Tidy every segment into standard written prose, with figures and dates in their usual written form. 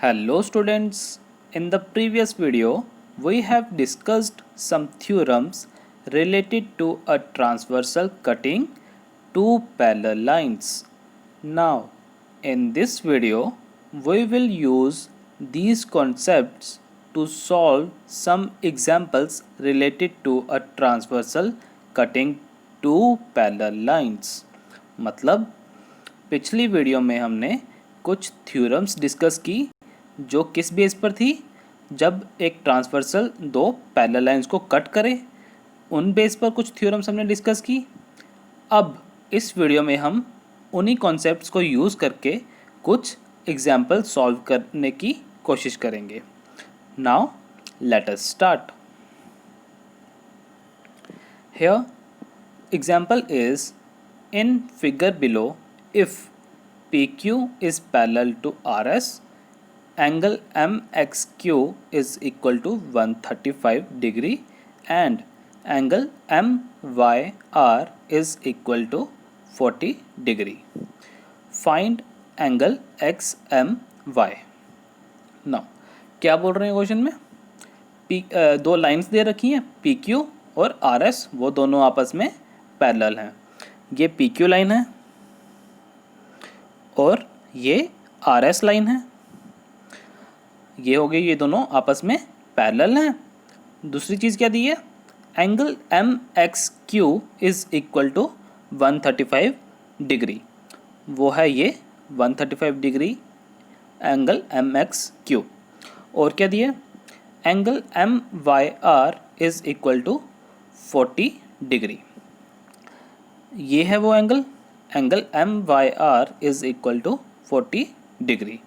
Hello students, in the previous video we have discussed some theorems related to a transversal cutting two parallel lines. Now in this video we will use these concepts to solve some examples related to a transversal cutting two parallel lines. मतलब पिछली video में हमने कुछ theorems discuss की जो किस base पर थी, जब एक ट्रांसवर्सल दो पैरेलल लाइंस को कट करे उन बेस पर कुछ थ्योरम्स हमने डिस्कस की। अब इस वीडियो में हम उन्हीं कॉन्सेप्ट्स को यूज़ करके कुछ एग्जाम्पल सॉल्व करने की कोशिश करेंगे। Now let us start. Here example is in figure below, if PQ is parallel to RS, angle MXQ is equal to 135 degree and angle MYR is equal to 40 degree. Find angle XMY. Now क्या बोल रहे हैं question में? दो lines दे रखी हैं PQ और RS, वो दोनों आपस में पैरेलल हैं। ये PQ लाइन है और ये RS लाइन है। ये हो गई, ये दोनों आपस में पैरेलल हैं। दूसरी चीज़ क्या दी है? Angle MXQ is equal to 135 degree, वो है ये 135 डिग्री एंगल MXQ। और क्या दिया? Angle MYR is equal to 40 degree. ये है वो angle MYR is equal to 40 degree.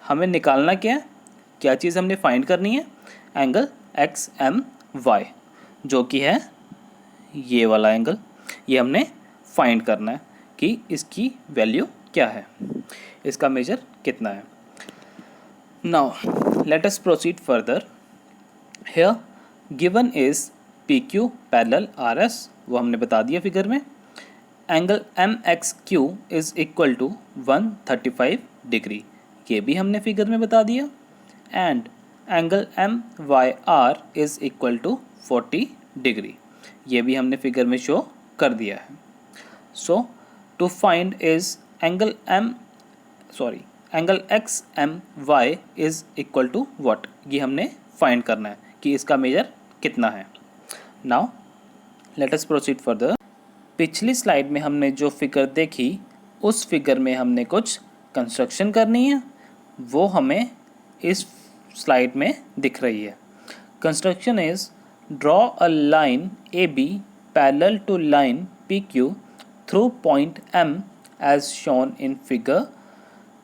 हमें निकालना क्या है? क्या चीज़ हमने फाइंड करनी है? एंगल XMY, जो कि है ये वाला एंगल। ये हमने फाइंड करना है कि इसकी वैल्यू क्या है, इसका मेजर कितना है। Now let us proceed further. Here given is PQ parallel RS, वो हमने बता दिया फिगर में। Angle MXQ is equal to 135 degree, ये भी हमने फिगर में बता दिया। And angle MYR is equal to 40 degree, ये भी हमने फिगर में शो कर दिया है। So to find is angle XMY is equal to what, ये हमने फाइंड करना है कि इसका मेजर कितना है। Now let us proceed further. पिछली स्लाइड में हमने जो फिगर देखी उस फिगर में हमने कुछ कंस्ट्रक्शन करनी है, वो हमें इस स्लाइड में दिख रही है। Construction is draw a line AB parallel to line PQ through point M as shown in figure.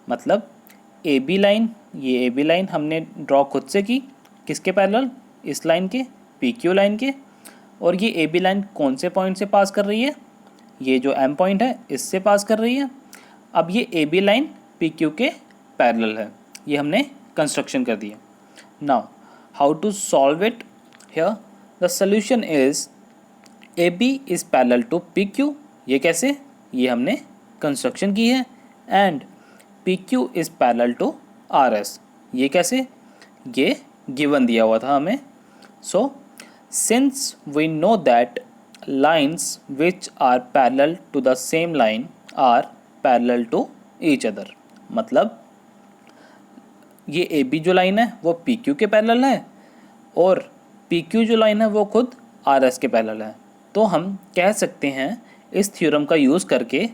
मतलब AB लाइन, ये AB लाइन हमने ड्रॉ खुद से की, किसके पैरेलल? इस लाइन के, PQ लाइन के। और ये AB लाइन कौन से पॉइंट से पास कर रही है? ये जो M पॉइंट है इससे पास कर रही है। अब ये AB लाइन PQ के पैरेलल है, ये हमने कंस्ट्रक्शन कर दिया। Now how to solve it? Here the solution is AB is parallel to PQ। ये कैसे? ये हमने कंस्ट्रक्शन की है। And PQ is parallel to RS, ये कैसे? ये गिवन दिया हुआ था हमें। सो since we know that lines which are parallel to the same line are parallel to each other, मतलब ये AB जो लाइन है वो PQ के पैरेलल है और PQ जो लाइन है वो खुद RS के पैरेलल है। तो हम कह सकते हैं इस थ्योरम का यूज़ करके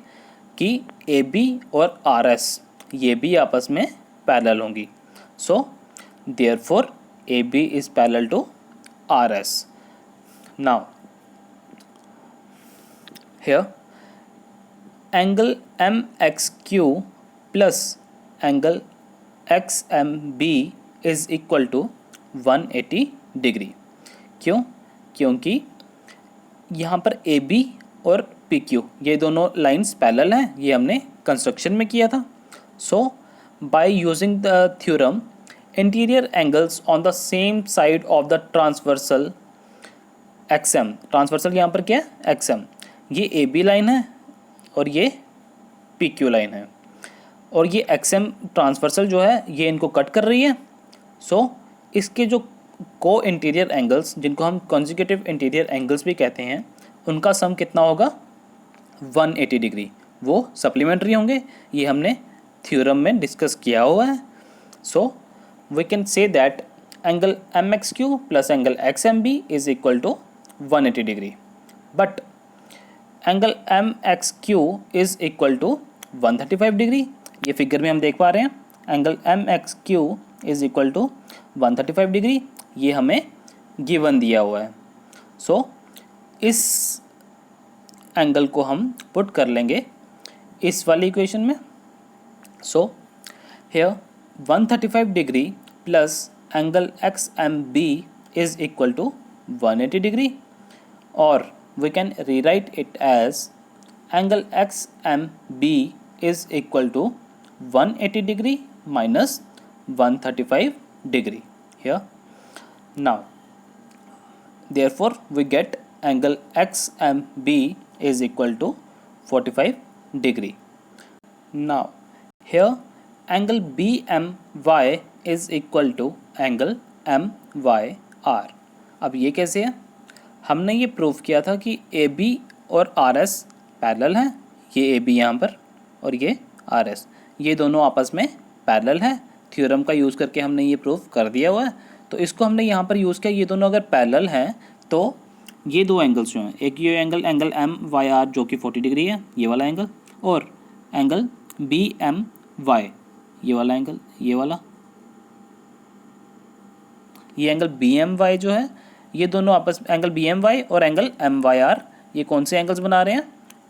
कि AB और RS ये भी आपस में पैरेलल होंगी। So therefore AB is parallel to RS. Now here angle MXQ plus angle XMB is equal to 180 degree. क्यों? क्योंकि यहाँ पर AB और PQ ये दोनों लाइंस पैरेलल हैं, ये हमने कंस्ट्रक्शन में किया था। So by using the theorem interior angles on the same side of the transversal XM, transversal यहाँ पर क्या है? XM। ये AB लाइन है और ये PQ लाइन है और ये XM ट्रांसवर्सल जो है ये इनको कट कर रही है। सो इसके जो को इंटीरियर एंगल्स, जिनको हम कॉन्जिक्यूटिव इंटीरियर एंगल्स भी कहते हैं, उनका सम कितना होगा 180 डिग्री। वो सप्लीमेंट्री होंगे, ये हमने थ्योरम में डिस्कस किया हुआ है। So we can say that angle MXQ plus angle XMB is equal to 180 degree, but angle MXQ is equal to 135 degree. ये फिगर में हम देख पा रहे हैं angle MXQ is equal to 135 degree, ये हमें गिवन दिया हुआ है। सो इस एंगल को हम पुट कर लेंगे इस वाली इक्वेशन में। So here 135 degree plus angle XMB is equal to 180 degree, or we can rewrite it as angle XMB is equal to 180 degree minus 135 degree here. Now therefore we get angle XMB is equal to 45 degree. Now here angle BMY is equal to angle MYR। अब ये कैसे है? हमने ये prove किया था कि AB और RS पैरेलल हैं, ये AB यहाँ पर और ये RS, ये दोनों आपस में पैरेलल हैं। थ्योरम का यूज़ करके हमने ये प्रूव कर दिया हुआ है। तो इसको हमने यहाँ पर यूज़ किया, ये दोनों अगर पैरेलल हैं तो ये दो एंगल्स जो हैं, एक ये एंगल MYR जो कि 40 डिग्री है, ये वाला एंगल, और एंगल BMY ये वाला एंगल, ये वाला, ये एंगल BMY जो है, ये दोनों आपस में एंगल BMY और एंगल MYR ये कौन से एंगल्स बना रहे हैं?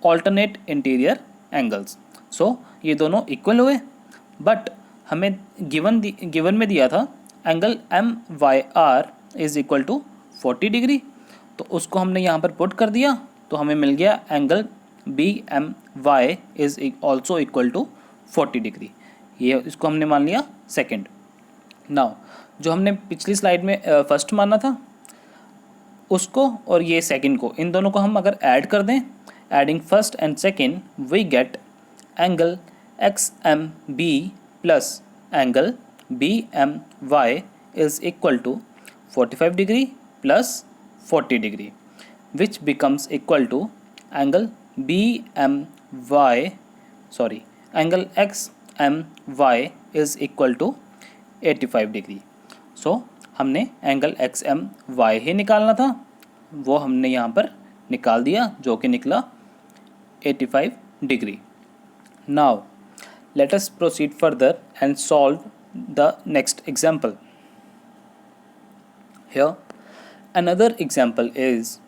Alternate interior angles. सो ये दोनों इक्वल हुए, बट हमें गिवन में दिया था angle MYR is equal to 40 degree, तो उसको हमने यहाँ पर पुट कर दिया, तो हमें मिल गया angle BMY is also equal to 40 degree. ये इसको हमने मान लिया सेकेंड। नाउ जो हमने पिछली स्लाइड में फर्स्ट माना था उसको और ये सेकंड को, इन दोनों को हम अगर ऐड कर दें, adding first and second we get angle XMB plus angle BMY is equal to 45 degree plus 40 degree, which becomes equal to angle angle XMY is equal to 85 degree. सो हमने एंगल XMY ही निकालना था, वो हमने यहाँ पर निकाल दिया, जो कि निकला 85 degree. Now let us proceed further and solve the next example. Here another example is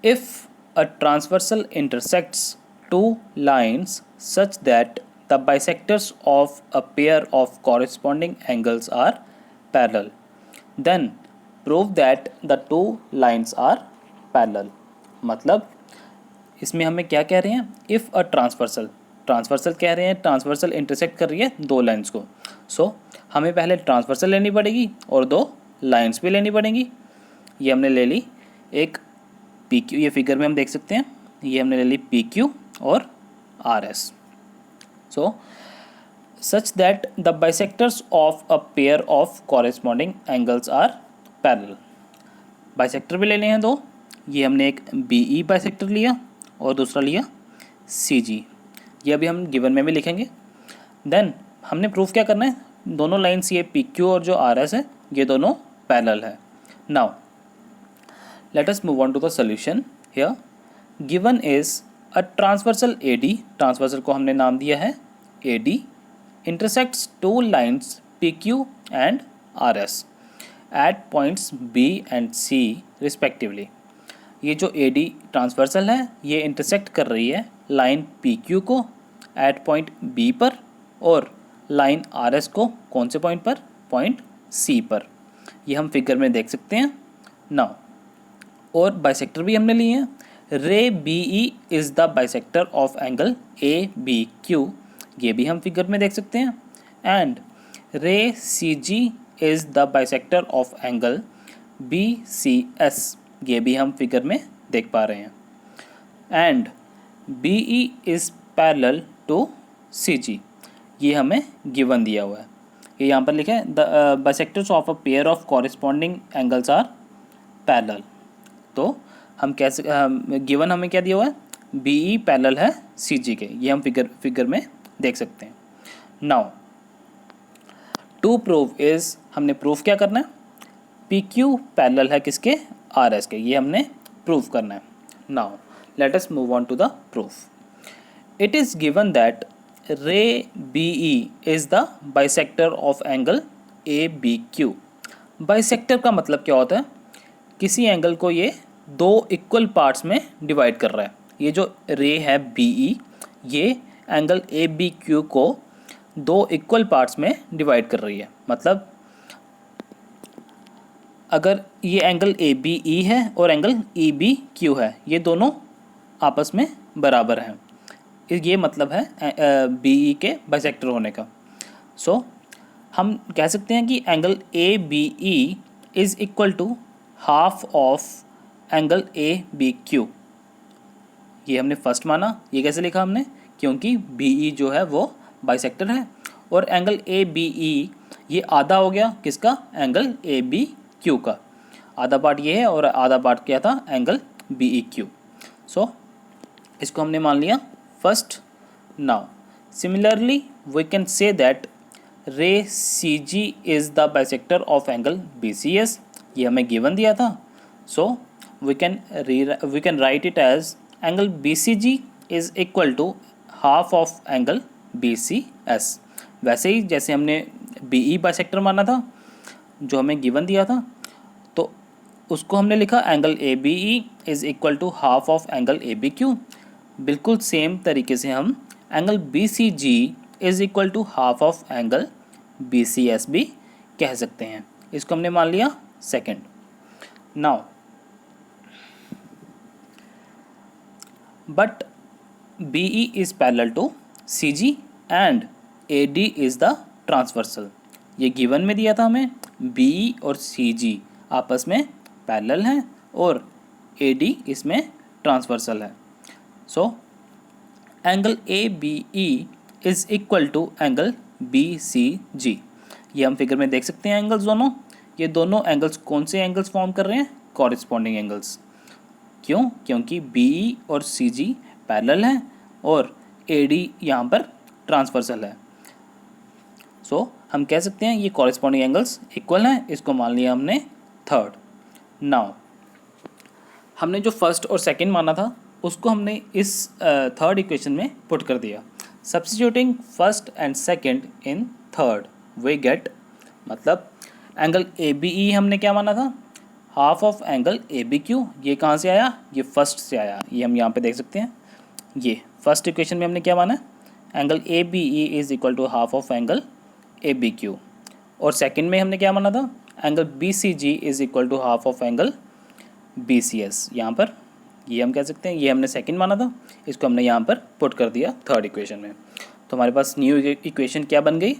if a transversal intersects two lines such that the bisectors of a pair of corresponding angles are parallel, then prove that the two lines are parallel। मतलब इसमें हमें क्या कह रहे हैं? If a transversal कह रहे हैं, ट्रांसवर्सल इंटरसेक्ट कर रही है दो लाइंस को। सो हमें पहले ट्रांसवर्सल लेनी पड़ेगी और दो लाइंस भी लेनी पड़ेंगी। ये हमने ले ली एक PQ, ये फिगर में हम देख सकते हैं, ये हमने ले ली PQ और RS। So such that the bisectors of a pair of corresponding angles are parallel. Bisector भी लेने हैं दो, ये हमने एक BE बाइसेक्टर लिया और दूसरा लिया CG, ये अभी हम गिवन में भी लिखेंगे। देन हमने प्रूफ क्या करना है? दोनों लाइंस ये PQ और जो RS है ये दोनों पैरेलल है। Now let us move on to the solution। here given is a transversal AD, transversal को हमने नाम दिया है AD, intersects two lines PQ and RS at points B and C respectively। ये जो AD ट्रांसवर्सल है ये इंटरसेक्ट कर रही है लाइन PQ को एट पॉइंट B पर और लाइन RS को कौन से पॉइंट पर? पॉइंट C पर। ये हम फिगर में देख सकते हैं। नाउ और बाइसेक्टर भी हमने लिए हैं। रे BE is the bisector of angle ABQ, ये भी हम फिगर में देख सकते हैं। एंड रे CG is the bisector of angle BCS, ये भी हम फिगर में देख पा रहे हैं। And BE is parallel to CG, ये हमें गिवन दिया हुआ है। ये यहाँ पर लिखा है the bisectors of a pair of corresponding angles are parallel. तो हम कैसे गिवन हमें क्या दिया हुआ है, बी ई पैरेलल है सी जी के, ये हम फिगर में देख सकते हैं। नाउ टू प्रूव इज, हमने प्रूफ क्या करना है, पी क्यू पैरेलल है किसके, आर एस के, ये हमने प्रूफ करना है। Now let us move on to the proof. It is given that ray B E is the bisector of angle A B Q. Bisector का मतलब क्या होता है, किसी एंगल को ये दो इक्वल पार्ट्स में डिवाइड कर रहा है। ये जो रे है बी ई, ये एंगल ए बी क्यू को दो इक्वल पार्ट्स में डिवाइड कर रही है। मतलब अगर ये एंगल ए बी ई है और एंगल ई बी क्यू है, ये दोनों आपस में बराबर हैं, ये मतलब है बी ई के बाइसेक्टर होने का। सो हम कह सकते हैं कि angle A B E is equal to half of angle A B Q. ये हमने फर्स्ट माना। ये कैसे लिखा हमने, क्योंकि बी ई जो है वो बाइसेक्टर है और एंगल ए बी ई ये आधा हो गया किसका, एंगल ए बी क्यू का। आधा पार्ट ये है और आधा पार्ट क्या था, angle B E Q. So इसको हमने मान लिया first. Now similarly we can say that ray C G is the bisector of angle B C S. ये हमें गिवन दिया था। So we can write it as angle B C G is equal to half of angle B C S. वैसे ही जैसे हमने B E bisector माना था जो हमें गिवन दिया था, तो उसको हमने लिखा angle A B E is equal to half of angle A B Q. बिल्कुल सेम तरीके से हम angle B C G is equal to half of angle B C S भी कह सकते हैं। इसको हमने मान लिया second. Now but B E is parallel to C G and A D is the transversal. ये गिवन में दिया था हमें, बी ई और सी जी आपस में पैरेलल हैं और ए डी इसमें ट्रांसवर्सल है। So angle A B E is equal to angle B C G. ये हम फिगर में देख सकते हैं एंगल्स दोनों। ये दोनों एंगल्स कौन से एंगल्स फॉर्म कर रहे हैं, कॉरिस्पॉन्डिंग एंगल्स। क्यों, क्योंकि बी ई और सी जी पैरेलल हैं और ए डी यहाँ पर ट्रांसवर्सल है। सो हम कह सकते हैं ये कॉरिस्पॉन्डिंग एंगल्स इक्वल हैं। इसको मान लिया हमने थर्ड। नाउ हमने जो फर्स्ट और सेकंड माना था उसको हमने इस थर्ड इक्वेशन में पुट कर दिया। Substituting first and second in third we get, मतलब एंगल ए बी ई हमने क्या माना था, half of angle A B Q. ये कहाँ से आया, ये फर्स्ट से आया। ये हम यहाँ पे देख सकते हैं। ये फर्स्ट इक्वेशन में हमने क्या माना है, angle A B E is equal to half of angle A B Q. और सेकंड में हमने क्या माना था, angle B C G is equal to half of angle B C S. यहाँ पर ये हम कह सकते हैं, ये हमने सेकंड माना था, इसको हमने यहाँ पर पुट कर दिया थर्ड इक्वेशन में। तो हमारे पास न्यू इक्वेशन क्या बन गई,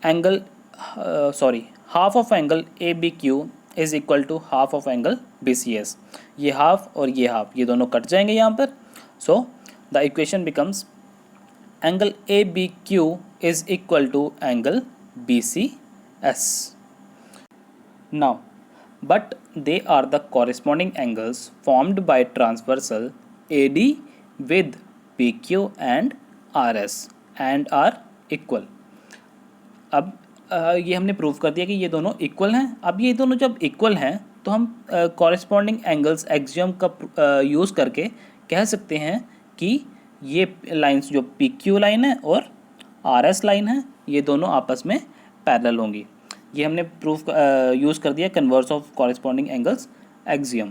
angle half of angle A B Q is equal to half of angle B C S. ये हाफ और ये हाफ, ये दोनों कट जाएंगे यहाँ पर। So the equation becomes angle A B Q is equal to angle B C S. Now but they are the corresponding angles formed by transversal AD with PQ and RS and are equal। अब ये हमने prove कर दिया कि ये दोनों equal हैं। अब ये दोनों जब इक्वल हैं तो हम कॉरेस्पॉन्डिंग एंगल्स एक्सियम का यूज़ करके कह सकते हैं कि ये लाइंस जो PQ लाइन है और RS लाइन है, ये दोनों आपस में पैरेलल होंगी। ये हमने प्रूफ यूज़ कर दिया converse of corresponding angles axiom.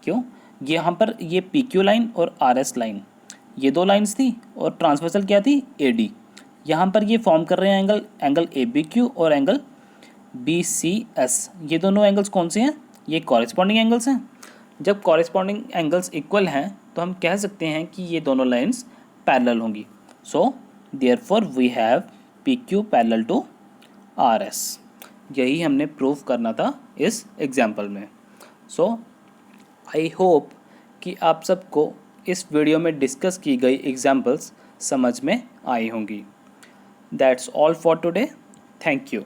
क्यों, ये यहाँ पर ये पी क्यू लाइन और आर एस लाइन, ये दो लाइंस थी और ट्रांसवर्सल क्या थी, ए डी। यहाँ पर ये फॉर्म कर रहे हैं एंगल ए बी क्यू और एंगल बी सी एस। ये दोनों एंगल्स कौन से हैं, ये कॉरेस्पॉन्डिंग एंगल्स हैं। जब कॉरेस्पॉन्डिंग एंगल्स इक्वल हैं तो हम कह सकते हैं कि ये दोनों लाइंस पैरेलल होंगी। So therefore we have P Q parallel to R S. यही हमने प्रूफ करना था इस एग्जाम्पल में। सो आई होप कि आप सबको इस वीडियो में डिस्कस की गई एग्जाम्पल्स समझ में आई होंगी। That's all for today. Thank you.